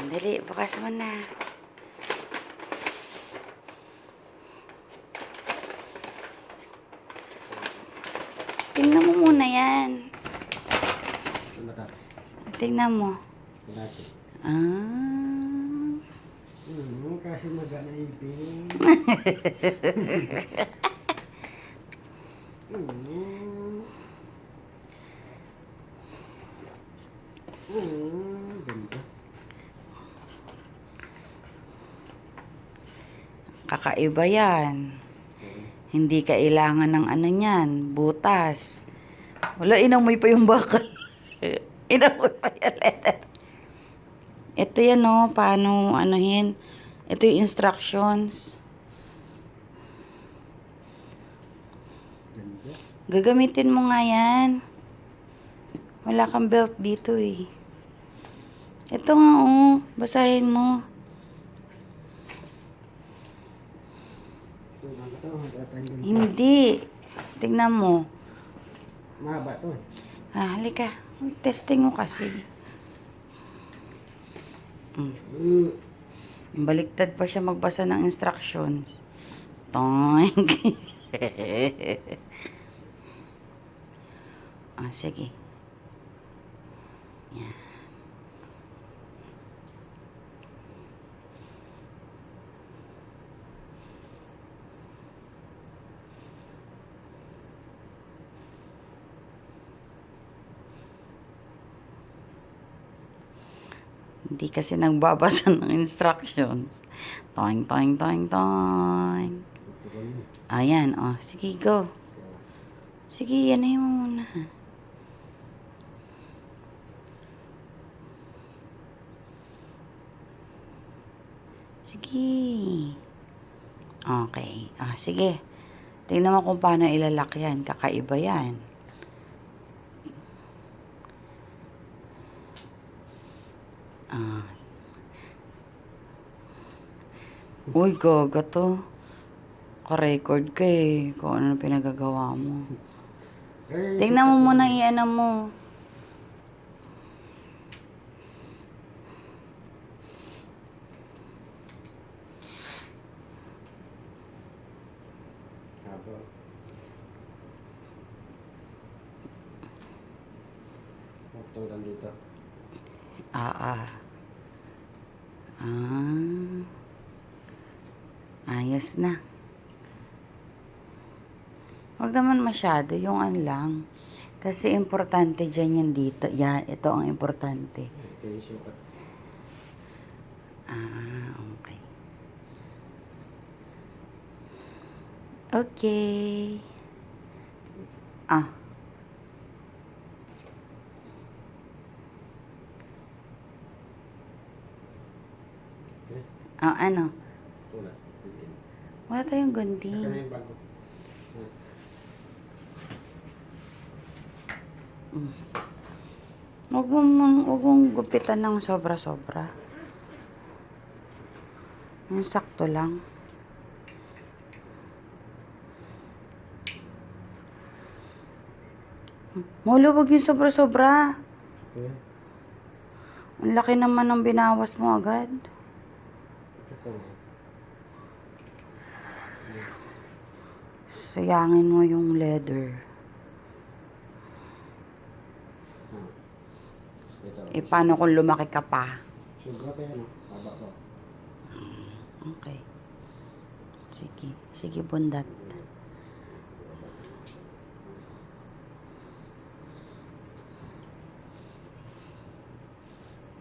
Dali, bukas mo na. Tingnan mo muna yan. Tingnan mo. Ah. Kasi magana ipin. Ganda. Kakaiba yan. Hindi kailangan ng ano niyan, butas. Wala, inamoy pa yung bakal. Inamoy pa yung letter. Ito yan o, paano anuhin. Ito yung instructions. Ganda. Gagamitin mo nga yan. Wala kang belt dito eh. Ito nga o, basahin mo. Ito lang ito. Tatanggal ko. Hindi. Tingnan mo. Mahaba to. Halika. Testing mo kasi. Baliktad pa siya magbasa ng instructions. Toink. Sige. Yan. Hindi kasi nagbabasa ng instructions. Toing, toing, toing, toing. Ayan, oh. Sige, go. Sige, yan na yung muna. Sige. Okay. Sige. Tingnan mo kung paano ilalak yan. Kakaiba yan. Uy, gaga to. Ka-record ka eh. Kung ano pinagagawa mo. Tingnan mo muna i-ano mo. Haba. Ito lang dito. Ayos na. Huwag naman masyado, yung ano lang. Kasi importante dyan yan dito. Yan, ito ang importante. Ito yung sukat. Okay. Okay. Okay. Ano? Wala. Wala tayong Ito na gunting. yung bago. Huwag mong gupitan ng sobra-sobra. Yung sakto lang. Huwag yung sobra-sobra. Okay. Ang laki naman ng binawas mo agad. Ito. Sayangin mo yung leather. Ito. Paano kung lumaki ka pa? Sobra pa yan. Haba pa. Okay. Sige, bundat.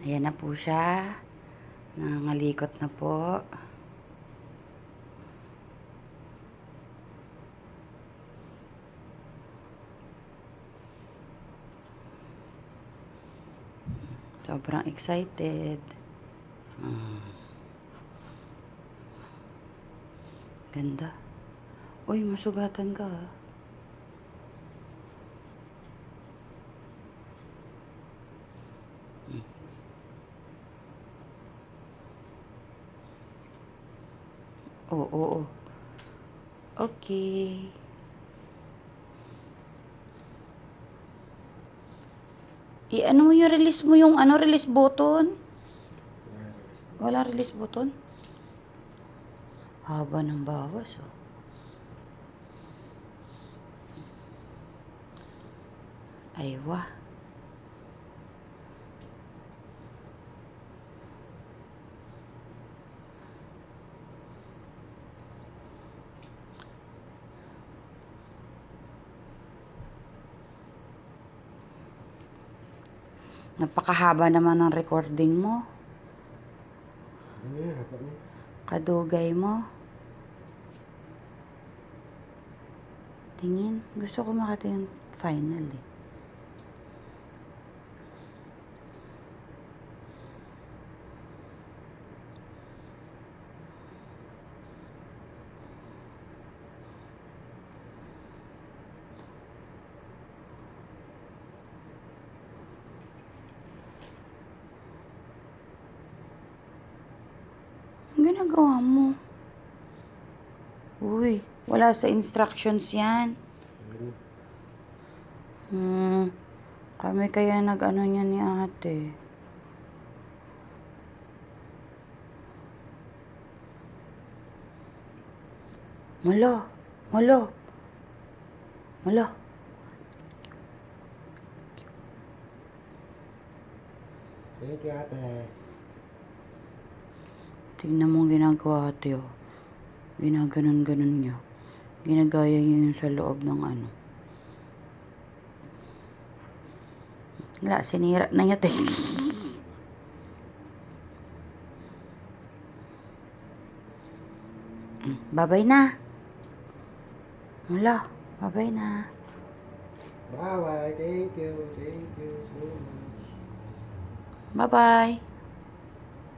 Ayan na po siya. Nangangalikot na po. Sobrang excited. Ganda. Uy, masugatan ka. Oo. Okay. Ano mo yung release mo yung release button? Wala release button? Haba ng bawas, oh. Ay, wah. Napakahaba naman ng recording mo. Ano yan? Haba niya. Kadugay mo. Tingin. Gusto ko makita yung final eh. Ang ginagawa mo? Uy, wala sa instructions yan. Ano? Kami kaya nag-ano niya ni ate. Malo, malo, malo. Thank you, ate. Tingnan mo ang ginagawa ate, oh. Ginaganon-ganon niya. Ginagaya niya yung sa loob ng ano. Wala, sinira na niya, te. Babay na. Wala, babay na. Bye-bye. Thank you. Thank you so much. Bye-bye.